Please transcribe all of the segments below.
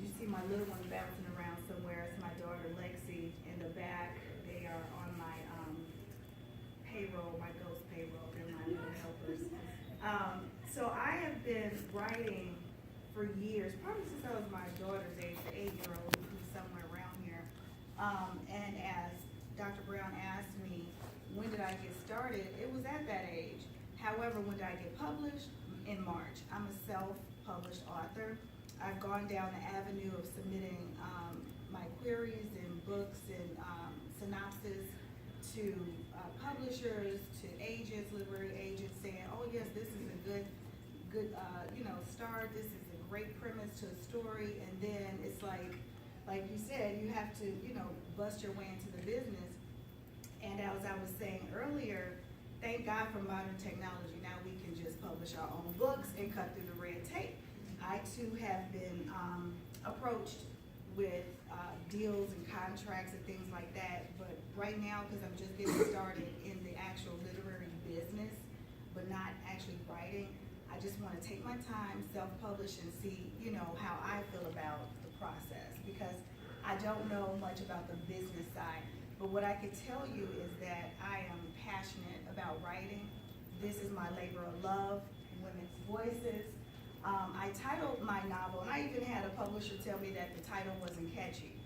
You see my little one bouncing around somewhere. It's my daughter Lexi in the back. They are on my payroll, my ghost payroll. They're my little helpers. So I have been writing for years, probably since I was my daughter's age, the 8-year-old who's somewhere around here. And as Dr. Brown asked me, when did I get started? It was at that age. However, when did I get published? In March. I'm a self-published author. I've gone down the avenue of submitting my queries and books and synopsis to publishers, to agents, literary agents, saying, "Oh yes, this is a good start. This is a great premise to a story." And then it's like you said, you have to, bust your way into the business. And as I was saying earlier, thank God for modern technology. Now we can just publish our own books and cut through the red tape. I too have been approached with deals and contracts and things like that, but right now, because I'm just getting started in the actual literary business, but not actually writing, I just want to take my time, self-publish, and see, how I feel about the process, because I don't know much about the business side. But what I can tell you is that I am passionate about writing. This is my labor of love, Women's Voices. I titled my novel, and I even had a publisher tell me that the title wasn't catchy.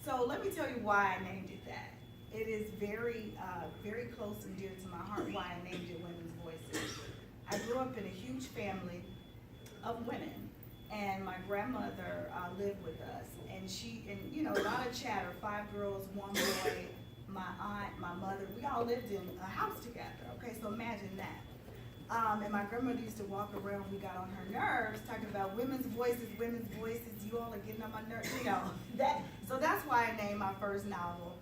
So let me tell you why I named it that. It is very, very close and dear to my heart why I named it Women's Voices. I grew up in a huge family of women, and my grandmother lived with us, and a lot of chatter, 5 girls, 1 boy, my aunt, my mother, we all lived in a house together, okay, so imagine that. And my grandmother used to walk around, we got on her nerves, talking about women's voices, you all are getting on my nerves, So that's why I named my first novel,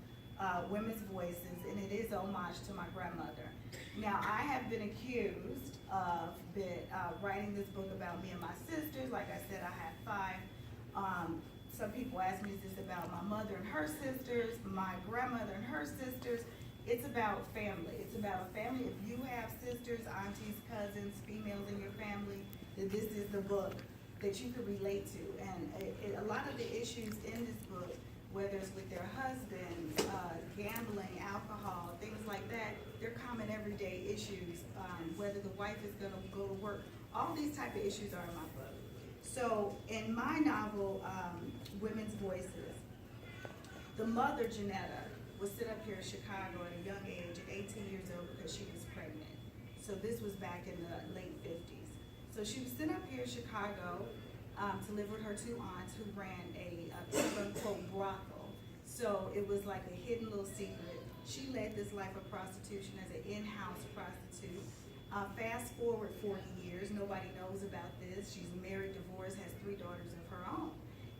Women's Voices, and it is homage to my grandmother. Now, I have been accused of writing this book about me and my sisters. Like I said, I have 5. Some people ask me, is this about my mother and her sisters, my grandmother and her sisters? It's about family. It's about a family. If you have sisters, aunties, cousins, females in your family, then this is the book that you could relate to. And a lot of the issues in this book, whether it's with their husbands, gambling, alcohol, things like that, they're common everyday issues. Whether the wife is going to go to work, all these type of issues are in my book. So in my novel, Women's Voices, the mother, Janetta, was sit up here in Chicago at a young age, at 18 years old, because she was pregnant. So this was back in the late 50s. So she was sitting up here in Chicago to live with her 2 aunts who ran a quote-unquote brothel. So it was like a hidden little secret. She led this life of prostitution as an in-house prostitute. Fast forward 40 years, nobody knows about this. She's married, divorced, has 3 daughters of her own.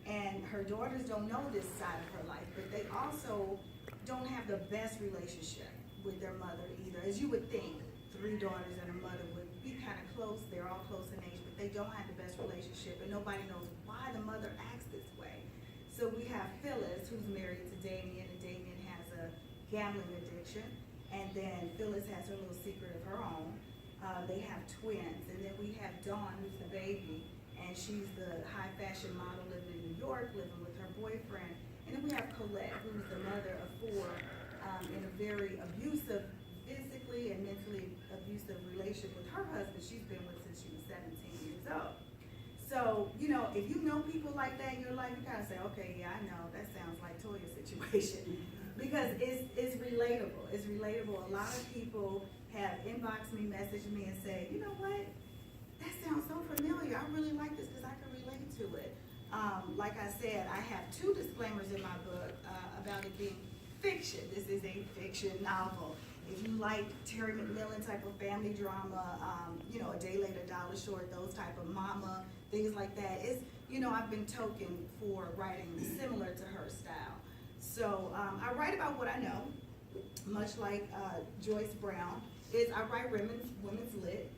And her daughters don't know this side of her life, but they also don't have the best relationship with their mother either. As you would think, 3 daughters and a mother would be kind of close. They're all close in age, but they don't have the best relationship, and nobody knows why the mother acts this way. So we have Phyllis, who's married to Damien, and Damien has a gambling addiction, and then Phyllis has her little secret of her own. They have twins, and then we have Dawn, who's the baby, and she's the high fashion model living in New York, living with her boyfriend. And then we have Colette, who's the mother of 4 in a very abusive, physically and mentally abusive relationship with her husband she's been with since she was 17 years old. So, if you know people like that in your life, you kind of say, okay, yeah, I know, that sounds like Toya's situation. Because it's relatable. It's relatable. A lot of people have inboxed me, messaged me, and say, you know what? That sounds so familiar. I really like this because I can relate to it. Like I said, I have 2 disclaimers in my book about it being fiction. This is a fiction novel. If you like Terry McMillan type of family drama, A Day Later, Dollar Short, those type of mama, things like that, I've been token for writing similar to her style. So I write about what I know, much like Joyce Brown. I write women's lit.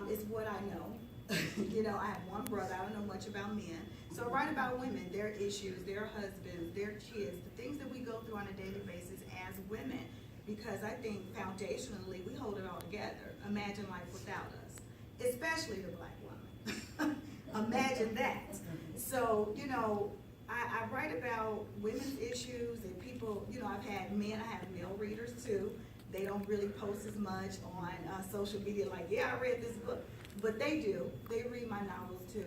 It's what I know. I have 1 brother. I don't know much about men. So I write about women, their issues, their husbands, their kids, the things that we go through on a daily basis as women. Because I think foundationally, we hold it all together. Imagine life without us, especially the Black woman. Imagine that. So, you know, I write about women's issues and people, you know, I've had men, I have male readers too. They don't really post as much on social media like, yeah, I read this book, but they do. They read my novels too.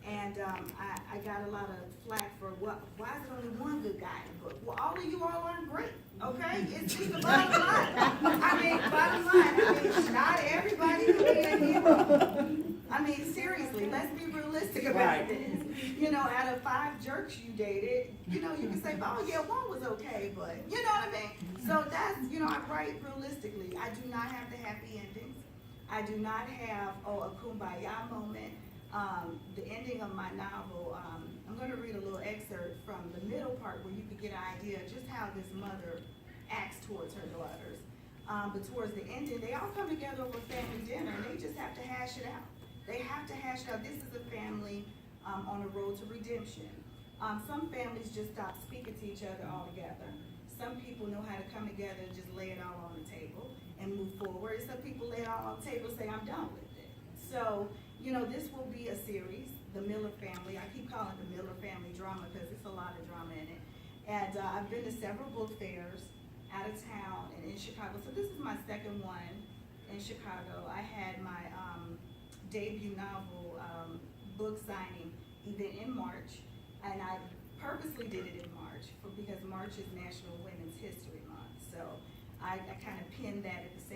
And I got a lot of flack for why is it only one good guy in the book? Well, all of you all aren't great, okay? It's just the bottom line. I mean, bottom line, I mean, not everybody can be a hero. I mean, seriously, let's be realistic about this. You know, out of 5 jerks you dated, you know, you can say, oh yeah, one was okay, but you know what I mean? So that's, you know, I write realistically. I do not have the happy endings. I do not have, a kumbaya moment. The ending of my novel, I'm going to read a little excerpt from the middle part where you could get an idea of just how this mother acts towards her daughters. But towards the ending, they all come together over family dinner and they just have to hash it out. They have to hash it out. This is a family on a road to redemption. Some families just stop speaking to each other altogether. Some people know how to come together and just lay it all on the table and move forward. Some people lay it all on the table and say, I'm done with it. So, you know, this will be a series, The Miller Family. I keep calling it the Miller Family drama because it's a lot of drama in it. And I've been to several book fairs out of town and in Chicago. So this is my second one in Chicago. I had my debut novel book signing event in March, and I purposely did it in March because March is National Women's History Month. So I kind of pinned that at the same